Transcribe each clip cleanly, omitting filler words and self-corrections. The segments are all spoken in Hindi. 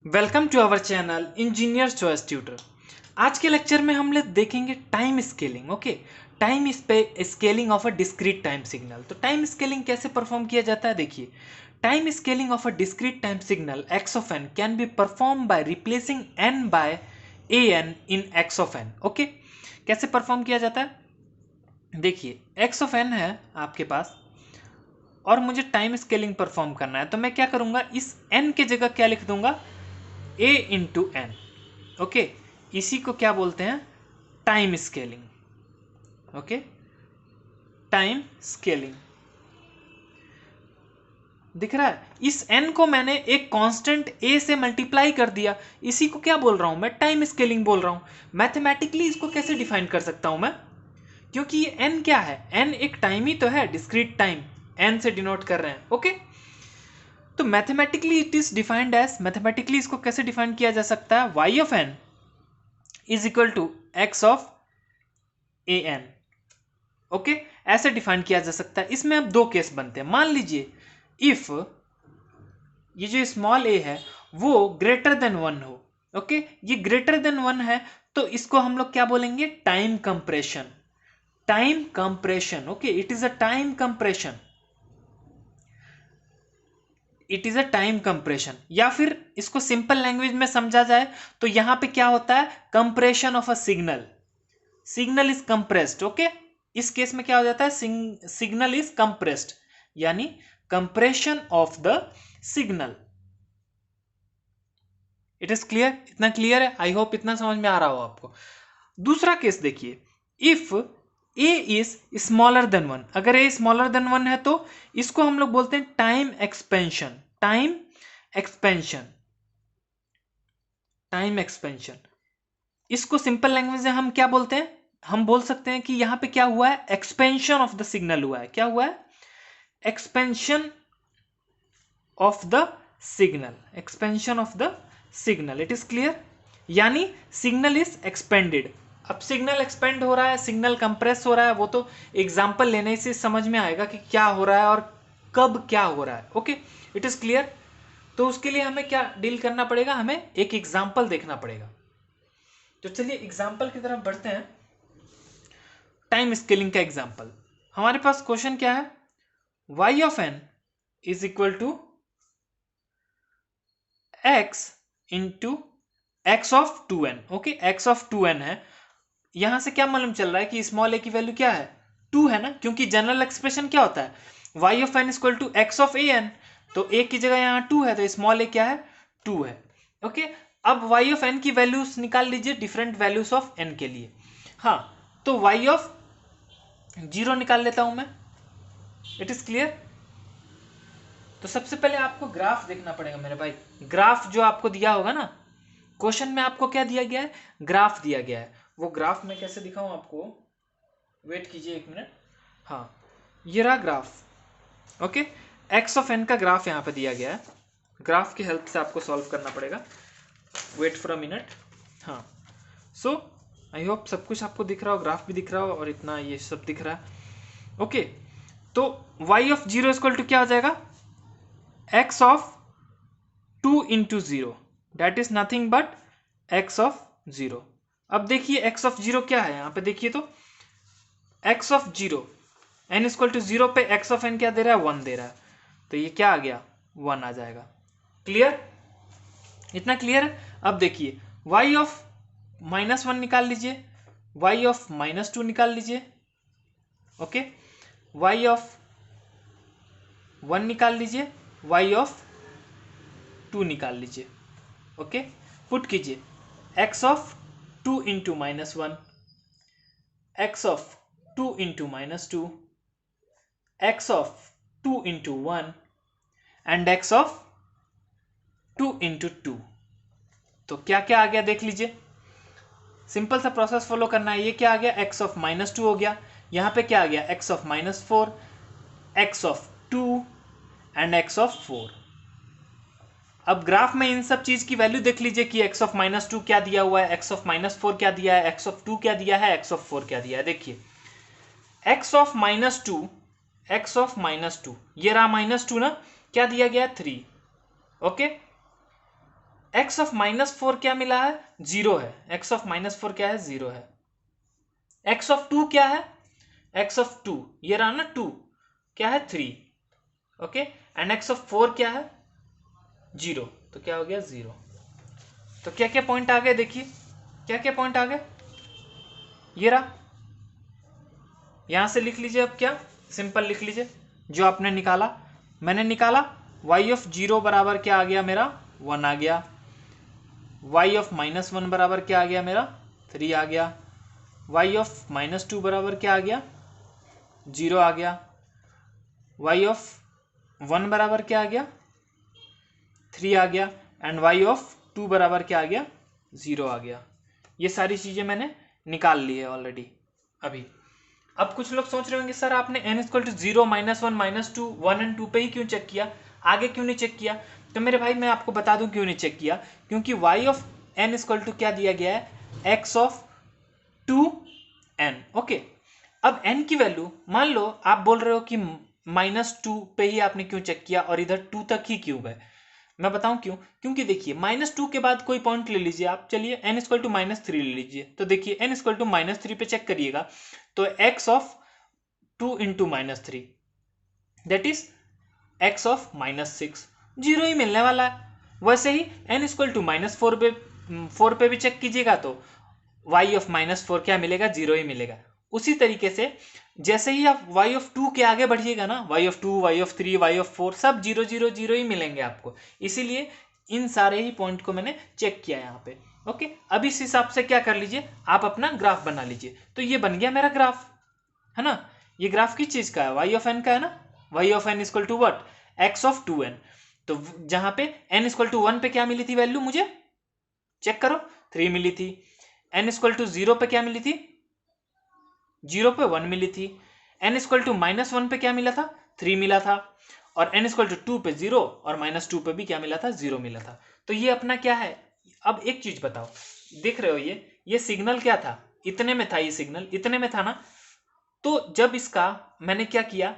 Welcome to our channel engineer choice tutor. आज के लेक्चर में हम लोग देखेंगे time scaling. Okay, time scaling of a discrete time signal. तो टाइम स्केलिंग कैसे परफॉर्म किया जाता है, देखिए। Time scaling of a discrete time signal X of N can be perform by replacing N by A N in X of N. Okay, कैसे परफॉर्म किया जाता है, देखिए। एक्स ऑफ एन है आपके पास और मुझे टाइम स्केलिंग परफॉर्म करना है, तो मैं क्या करूंगा, इस एन के जगह क्या लिख दूंगा, ए इंटू एन। ओके, इसी को क्या बोलते हैं, time scaling. Okay, time scaling दिख रहा है। इस n को मैंने एक कांस्टेंट a से मल्टीप्लाई कर दिया, इसी को क्या बोल रहा हूं मैं, टाइम स्केलिंग बोल रहा हूं। मैथमेटिकली इसको कैसे डिफाइन कर सकता हूं मैं, क्योंकि ये n क्या है, n एक टाइम ही तो है, डिस्क्रीट टाइम, n से डिनोट कर रहे हैं। ओके, तो mathematically it is defined as, mathematically इसको कैसे डिफाइन किया जा सकता है, y of n is equal to x of A N. Okay, ऐसे डिफाइन किया जा सकता है। इसमें अब दो केस बनते हैं। मान लीजिए इफ ये जो स्मॉल ए है वो ग्रेटर देन वन हो। ओके, ये ग्रेटर देन वन है तो इसको हम लोग क्या बोलेंगे, time compression. Time compression, okay, it is a time compression, it is a time compression. या फिर इसको सिंपल लैंग्वेज में समझा जाए तो यहां पे क्या होता है, compression of a signal. Signal is compressed. Okay, इस केस में क्या हो जाता है, सिग्नल इज कंप्रेस्ड, यानी compression of the signal. It is clear, इतना क्लियर है, आई होप इतना समझ में आ रहा हो आपको। दूसरा केस देखिए, if A is smaller than one, अगर ए स्मॉलर देन वन है तो इसको हम लोग बोलते हैं time expansion. Time expansion, time expansion. इसको सिंपल लैंग्वेज में हम क्या बोलते हैं, हम बोल सकते हैं कि यहां पे क्या हुआ है, एक्सपेंशन ऑफ द सिग्नल हुआ है। क्या हुआ है, expansion of the signal, expansion of the signal. It is clear, यानी सिग्नल इज एक्सपेंडेड। अब सिग्नल एक्सपेंड हो रहा है, सिग्नल कंप्रेस हो रहा है, वो तो एग्जांपल लेने से समझ में आएगा कि क्या हो रहा है और कब क्या हो रहा है। Okay, it is clear. तो उसके लिए हमें क्या डील करना पड़ेगा, हमें एक एग्जाम्पल देखना पड़ेगा। तो चलिए एग्जाम्पल की तरफ बढ़ते हैं। टाइम स्केलिंग का एग्जाम्पल, हमारे पास क्वेश्चन क्या है, y of n is equal to x into X of 2n। Okay, x of 2n है। यहां से क्या मालूम चल रहा है कि स्मॉल ए की वैल्यू क्या है, 2 है ना, क्योंकि जनरल एक्सप्रेशन क्या होता है, y of n equal to x of A N. तो a की जगह यहां 2 है तो स्मॉल ए क्या है, 2 है। ओके, अब y ऑफ n की वैल्यूज निकाल लीजिए डिफरेंट वैल्यूज ऑफ n के लिए। हाँ, तो y ऑफ 0 निकाल लेता हूं मैं। It is clear. तो सबसे पहले आपको ग्राफ देखना पड़ेगा मेरे भाई। ग्राफ जो आपको दिया होगा ना, क्वेश्चन में आपको क्या दिया गया है, ग्राफ दिया गया है। वो ग्राफ मैं कैसे दिखाऊं आपको, वेट कीजिए एक मिनट। हाँ, ये रहा graph. Okay, X of N का ग्राफ यहाँ पे दिया गया है। ग्राफ की हेल्प से आपको सॉल्व करना पड़ेगा। Wait for a minute. हाँ, सो आई होप सब कुछ आपको दिख रहा हो, ग्राफ भी दिख रहा हो और इतना ये सब दिख रहा है। ओके, तो y ऑफ 0 इक्वल टू क्या हो जाएगा, x of 2 into 0, that is nothing but x of 0। अब देखिए x ऑफ 0 क्या है, यहां पे देखिए तो x of 0, n equal to 0 पे x ऑफ n क्या दे रहा है, 1 दे रहा है, तो ये क्या आ गया, 1 आ जाएगा। क्लियर, इतना क्लियर है। अब देखिए y ऑफ -1 निकाल लीजिए, y ऑफ -2 निकाल लीजिए। ओके, y ऑफ 1 निकाल लीजिए, y ऑफ 2 निकाल लीजिए। ओके, पुट कीजिए, x of 2 into -1, x of 2 into -2, x of 2 into 1 and x of 2 into 2। तो क्या क्या आ गया देख लीजिए, सिंपल सा प्रोसेस फॉलो करना है। ये क्या आ गया, x ऑफ -2 हो गया, यहां पे क्या आ गया, x of -4, x of 2 and x of 4। अब ग्राफ में इन सब चीज की वैल्यू देख लीजिए कि x ऑफ -2 क्या दिया हुआ है, x ऑफ -4 क्या दिया है, x ऑफ 2 क्या दिया है, x ऑफ 4 क्या दिया है। देखिए x ऑफ -2, x ऑफ -2, ये रहा -2 ना, क्या दिया गया, 3। ओके, एक्स ऑफ -4 क्या मिला है? 0 है। एक्स ऑफ -4 क्या है? 0 है। एक्स ऑफ 2 क्या है? एक्स ऑफ 2 ये रहा ना 2 क्या है? 3। ओके, एंड एक्स ऑफ 4 क्या है? 0। तो क्या हो गया? 0। तो क्या क्या पॉइंट आ गए? देखिए क्या क्या पॉइंट आ गए। ये रहा, यहां से लिख लीजिए। अब क्या सिंपल लिख लीजिए जो आपने निकाला। मैंने निकाला y ऑफ 0 बराबर क्या आ गया मेरा? 1 आ गया। y ऑफ -1 बराबर क्या आ गया मेरा? 3 आ गया। y ऑफ -2 बराबर क्या आ गया? 0 आ गया। y ऑफ 1 बराबर क्या आ गया? 3 आ गया। एंड y ऑफ 2 बराबर क्या आ गया? 0 आ गया। ये सारी चीजें मैंने निकाल ली है ऑलरेडी अभी। अब कुछ लोग सोच रहे होंगे सर आपने n इक्वल टू 0, -1, -2, 1 एंड 2 पे ही क्यों चेक किया, आगे क्यों नहीं चेक किया? तो मेरे भाई मैं आपको बता दूं क्यों नहीं चेक किया। क्योंकि y of n equal to क्या दिया गया है? x of 2n। ओके, अब n की वैल्यू मान लो आप बोल रहे हो कि -2 पे ही आपने क्यों चेक किया और इधर 2 तक ही क्यों गए। मैं बताऊं क्यों। क्योंकि देखिए -2 के बाद कोई पॉइंट ले लीजिए आप। चलिए n इक्वल टू -3 ले लीजिए। तो देखिए n इक्वल टू -3 पे चेक करिएगा तो x of 2 into -3 that is x of -6, 0 ही मिलने वाला है। वैसे ही n इक्वल टू -4 पे भी चेक कीजिएगा तो y ऑफ -4 क्या मिलेगा? 0 ही मिलेगा। उसी तरीके से जैसे ही आप y ऑफ 2 के आगे बढ़िएगा ना, y of 2, y of 3, y of 4 सब 0 0 0 ही मिलेंगे आपको। इसीलिए इन सारे ही पॉइंट को मैंने चेक किया यहाँ पे। ओके, अब इस हिसाब से क्या कर लीजिए, आप अपना ग्राफ बना लीजिए। तो ये बन गया मेरा ग्राफ, है ना। ये ग्राफ किस चीज का है? y ऑफ n का है ना। y of n equal to what? x of 2n। तो जहां पे n इक्वल टू 1 पे क्या मिली थी वैल्यू मुझे? चेक करो, 3 मिली थी। n इक्वल टू 0 पे क्या मिली थी? 0 पे 1 मिली थी। n इक्वल टू -1 पे क्या मिला था? 3 मिला था। और n इक्वल टू 2 पे 0 और -2 पे भी क्या मिला था? 0 मिला था। तो ये अपना क्या है? अब एक चीज बताओ, देख रहे हो ये सिग्नल क्या था? इतने में था, ये सिग्नल इतने में था ना। तो जब इसका मैंने क्या किया,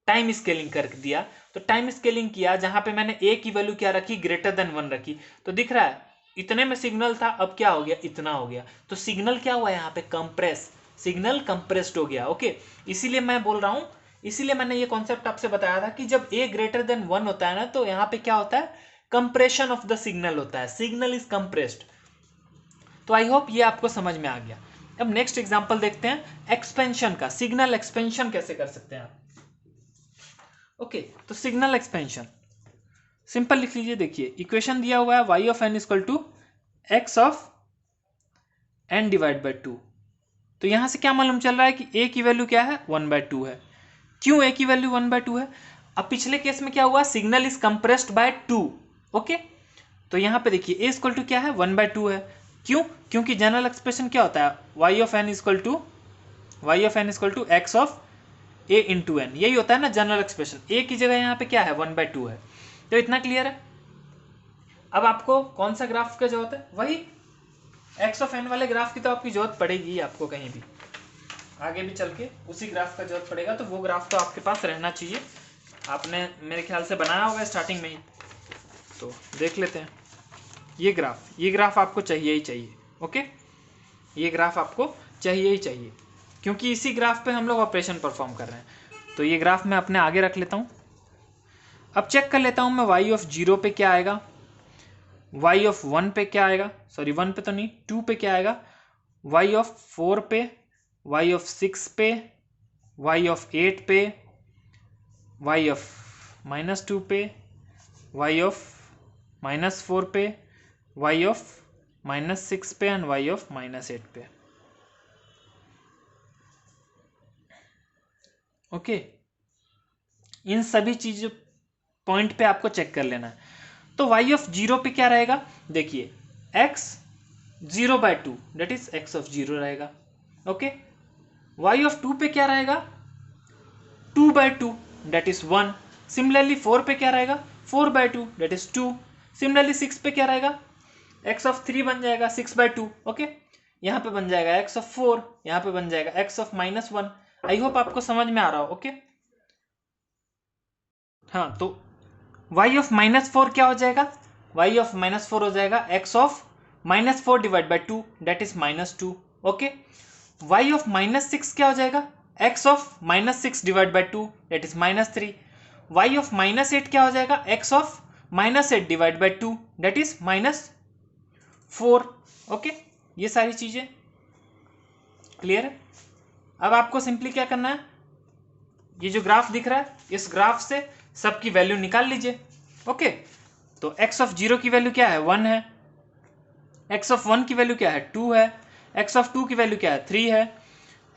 टाइम स्केलिंग कर दिया। तो टाइम स्केलिंग किया जहां पे मैंने a की वैल्यू क्या रखी? ग्रेटर देन 1 रखी। तो दिख रहा है इतने में सिग्नल था, अब क्या हो गया? इतना हो गया। तो सिग्नल क्या हुआ यहाँ पे? कंप्रेस, सिग्नल कंप्रेस्ड हो गया। ओके, इसीलिए मैं बोल रहा हूं, इसीलिए मैंने ये कॉन्सेप्ट आपसे बताया था कि जब a ग्रेटर देन 1 होता है ना, तो यहाँ पे क्या होता है? कंप्रेशन ऑफ द सिग्नल होता है, सिग्नल इज कंप्रेस्ड। तो आई होप ये आपको समझ में आ गया। अब नेक्स्ट एग्जांपल देखते हैं एक्सपेंशन का। सिग्नल एक्सपेंशन कैसे कर सकते हैं आप? ओके, तो सिग्नल एक्सपेंशन सिंपल लिख लीजिए। देखिए इक्वेशन दिया हुआ है y of n equal to x of n divide by 2। तो यहां से क्या मालूम चल रहा है कि a की वैल्यू क्या है? 1/2 है। क्यों a की वैल्यू 1/2 है? अब पिछले केस में क्या हुआ? Signal is compressed by 2। Okay, तो यहां पे देखिए a इक्वल टू क्या है? 1/2 है। क्यों? क्योंकि जनरल एक्सप्रेशन क्या होता है? y of n equal to x of a into n, यही होता है ना जनरल एक्सप्रेशन। a की जगह यहाँ पे क्या है? 1/2 है। तो इतना क्लियर है। अब आपको कौन सा ग्राफ का जरूरत है? वही x ऑफ n वाले ग्राफ की तो आपकी जरूरत पड़ेगी आपको, कहीं भी आगे भी चल के उसी ग्राफ का जरूरत पड़ेगा। तो वो ग्राफ तो आपके पास रहना चाहिए, आपने मेरे ख्याल से बनाया होगा स्टार्टिंग में ही। तो देख लेते हैं ये ग्राफ आपको चाहिए ही चाहिए। ओके, ये ग्राफ आपको चाहिए ही चाहिए, क्योंकि इसी ग्राफ पे हम लोग ऑपरेशन परफॉर्म कर रहे हैं। तो ये ग्राफ मैं अपने आगे रख लेता हूँ। अब चेक कर लेता हूँ मैं y ऑफ 0 पे क्या आएगा, y ऑफ 1 पे क्या आएगा, सॉरी 1 पे तो नहीं, 2 पे क्या आएगा, y ऑफ 4 पे, y ऑफ 6 पे, y ऑफ 8 पे, y ऑफ -2 पे, y ऑफ -4 पे, y ऑफ -6 पे एंड y ऑफ -8 पे। ओके, इन सभी चीज पॉइंट पे आपको चेक कर लेना है। तो y ऑफ 0 पे क्या रहेगा? देखिए x 0/2 that is x of 0 रहेगा। ओके, y ऑफ 2 पे क्या रहेगा? 2/2 दैट इज 1। सिमिलरली 4 पे क्या रहेगा? 4/2 दैट इज 2। सिमिलरली 6 पे क्या रहेगा? x ऑफ 3 बन जाएगा 6/2। ओके, यहाँ पे बन जाएगा x ऑफ 4, यहाँ पे बन जाएगा x ऑफ -1। आई होप आपको समझ में आ रहा हो। ओके, हाँ, तो y ऑफ -4 क्या हो जाएगा? y ऑफ -4 हो जाएगा x of -4 divide by 2 that is -2। Okay, y of -6 क्या हो जाएगा, x of -6 divide by 2 that is -3। y of -8 क्या हो जाएगा, x of -8 divide by 2 that is -4। Okay, ये सारी चीजें क्लियर है। अब आपको सिंपली क्या करना है, ये जो ग्राफ दिख रहा है इस ग्राफ से सबकी वैल्यू निकाल लीजिए। ओके, तो x ऑफ 0 की वैल्यू क्या है, 1 है, x ऑफ 1 की वैल्यू क्या है, 2 है, x ऑफ 2 की वैल्यू क्या है, 3 है,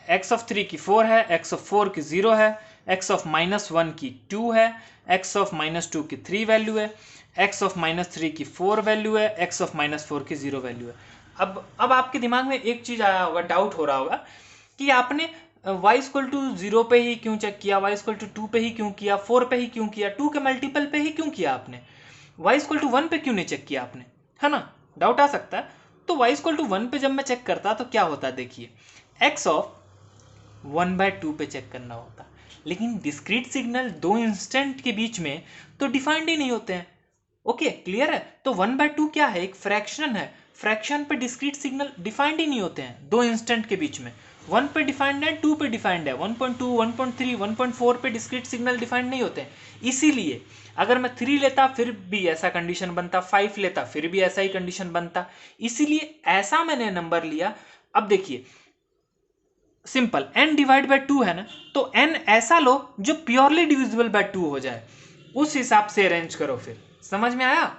x ऑफ 3 की 4 है, x ऑफ 4 की 0 है, x ऑफ -1 की 2 है, x ऑफ -2 की 3 वैल्यू है, x ऑफ -3 की 4 वैल्यू है, x ऑफ -4 की 0 वैल्यू है। अब आपके दिमाग में एक चीज आया होगा, डाउट हो रहा होगा कि आपने y इक्वल टू 0 पे ही क्यों चेक किया, y इक्वल टू 2 पे ही क्यों किया, 4 पे ही क्यों किया, 2 के मल्टीपल पे ही क्यों किया आपने, y इक्वल टू 1 पे क्यों नहीं चेक किया आपने, है ना, डाउट आ सकता है। तो y इक्वल टू 1 पे जब मैं चेक करता तो क्या होता है, देखिए x ऑफ 1/2 पे चेक करना होता, लेकिन डिस्क्रीट सिग्नल दो इंस्टेंट के बीच में तो डिफाइंड ही नहीं होते हैं। ओके, क्लियर है। तो 1/2 क्या है, एक फ्रैक्शन है, फ्रैक्शन पे डिस्क्रीट सिग्नल डिफाइंड ही नहीं होते हैं दो इंस्टेंट के बीच में। 1 पे डिफाइंड है, 2 पे डिफाइंड है, 1.2 1.3 1.4 पे डिस्क्रीट सिग्नल डिफाइंड नहीं होते हैं। इसीलिए अगर मैं 3 लेता फिर भी ऐसा कंडीशन बनता, 5 लेता फिर भी ऐसा ही कंडीशन बनता, इसीलिए ऐसा मैंने नंबर लिया। अब देखिए सिंपल, n डिवाइड बाय 2 है ना, तो n ऐसा लो जो प्योरली डिविजिबल बाय 2 हो जाए, उस हिसाब से अरेंज करो। फिर समझ में आया,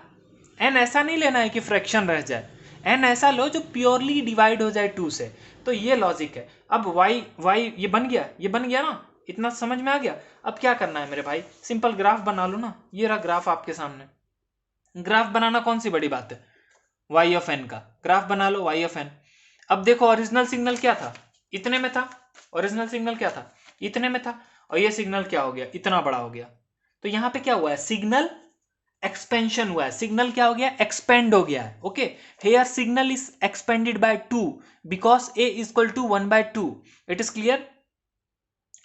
n ऐसा नहीं लेना है कि फ्रैक्शन रह जाए, n ऐसा लो जो प्योरली डिवाइड हो जाए 2 से। तो ये लॉजिक है। अब y ये बन गया ना, इतना समझ में आ गया। अब क्या करना है मेरे भाई, सिंपल ग्राफ बना लो ना, ये रहा ग्राफ आपके सामने। ग्राफ बनाना कौन सी बड़ी बात है, y ऑफ n का ग्राफ बना लो, y ऑफ n। अब देखो ओरिजिनल सिग्नल क्या था, इतने में था, ओरिजिनल सिग्नल क्या था, इतने में था, और ये सिग्नल क्या हो गया, इतना बड़ा हो गया। तो यहां पे क्या हुआ है, सिग्नल एक्सपेंशन हुआ है, सिग्नल क्या हो गया, एक्सपेंड हो गया है। Okay, here signal is expanded by 2 because a equal to 1/2। It is clear.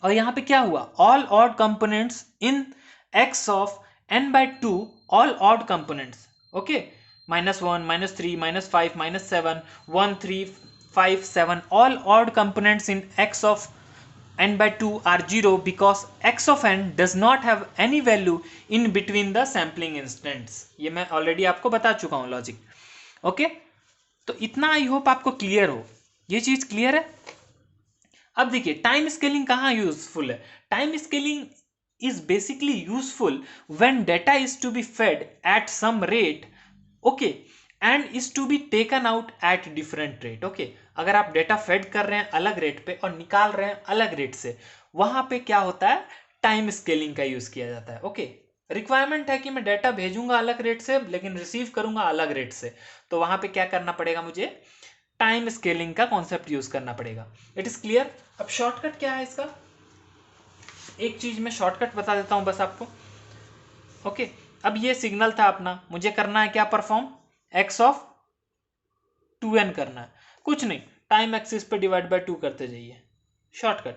और यहां पे क्या हुआ, all odd components in x of n/2, all odd components. Okay, -1 -3 -5 -7 1 3 5 7, all odd components in x of n/2 are 0 because x of n does not have any value in between the sampling instants। ये मैं ऑलरेडी आपको बता चुका हूं लॉजिक। ओके, तो इतना आई होप आपको क्लियर हो, ये चीज क्लियर है। अब देखिए टाइम स्केलिंग कहाँ यूजफुल है, time scaling is basically useful when data is to be fed at some rate, okay, and is to be taken out at different rate। okay, अगर आप डेटा फेड कर रहे हैं अलग रेट पे और निकाल रहे हैं अलग रेट से, वहां पे क्या होता है, टाइम स्केलिंग का यूज किया जाता है। ओके, रिक्वायरमेंट है कि मैं डेटा भेजूंगा अलग रेट से लेकिन रिसीव करूंगा अलग रेट से, तो वहां पे क्या करना पड़ेगा, मुझे टाइम स्केलिंग का कॉन्सेप्ट यूज करना पड़ेगा। It is clear. अब शॉर्टकट क्या है इसका, एक चीज मैं शॉर्टकट बता देता हूं बस आपको। ओके, अब ये सिग्नल था अपना, मुझे करना है क्या, परफॉर्म x ऑफ 2n करना है, कुछ नहीं, टाइम एक्सिस पे डिवाइड बाय 2 करते जाइए, शॉर्टकट,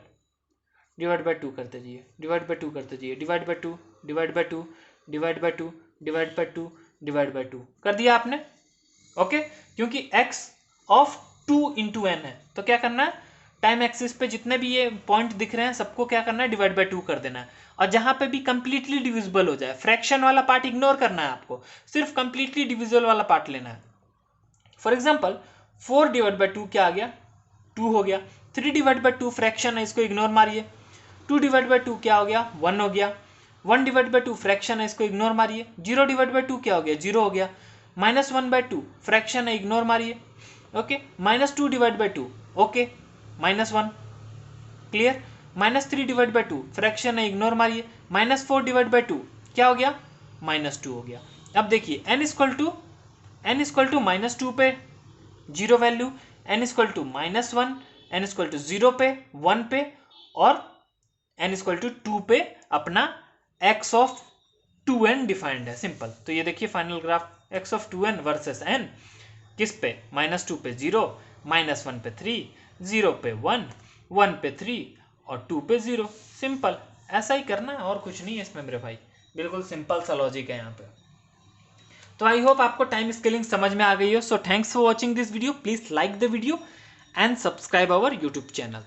डिवाइड बाय 2 करते जाइए, डिवाइड बाय 2 करते जाइए, divide by 2 divide by 2 divide by 2 divide by 2 divide by 2 कर दिया आपने। ओके, क्योंकि x ऑफ 2 इंटू n है, तो क्या करना है, टाइम एक्सिस पे जितने भी ये पॉइंट दिख रहे हैं सबको क्या करना है, डिवाइड बाय 2 कर देना है। और जहां पे भी कंप्लीटली डिविजिबल हो जाए, फ्रैक्शन वाला पार्ट इग्नोर करना है आपको, सिर्फ कंप्लीटली डिविजिबल वाला पार्ट लेना है। फॉर एग्जांपल 4 डिवाइड बाय 2 क्या आ गया, 2 हो गया। 3 डिवाइड बाय 2 फ्रैक्शन है, इसको इग्नोर मारिए। 2 डिवाइड बाय 2 क्या हो गया, 1 हो गया। 1 डिवाइड बाय 2 फ्रैक्शन है, इसको इग्नोर मारिए। 0 डिवाइड बाय 2 क्या हो गया, 0 हो गया। -1/2 फ्रैक्शन है, इग्नोर मारिए। Okay, -2 divide by 2, okay, -1, clear. -3 divide by 2 fraction है, इग्नोर मारिए। -4 डिवाइड बाय 2 क्या हो गया, -2 हो गया। अब देखिए n इक्वल टू -2 पे 0 value, n equal to -1, n equal to 0 पे, 1 पे, और n इक्वल टू 2 पे अपना x ऑफ 2n डिफाइंड है, सिंपल। तो ये देखिए final graph, x of 2n versus n, किस पे, -2 पे 0, -1 पे 3, 0 पे 1, 1 पे 3 और 2 पे 0, सिंपल। ऐसा ही करना है और कुछ नहीं है इसमें मेरे भाई, बिल्कुल सिंपल सा लॉजिक है यहाँ पे। तो आई होप आपको टाइम स्केलिंग समझ में आ गई हो. So thanks for watching this video. Please like the video and subscribe our YouTube channel.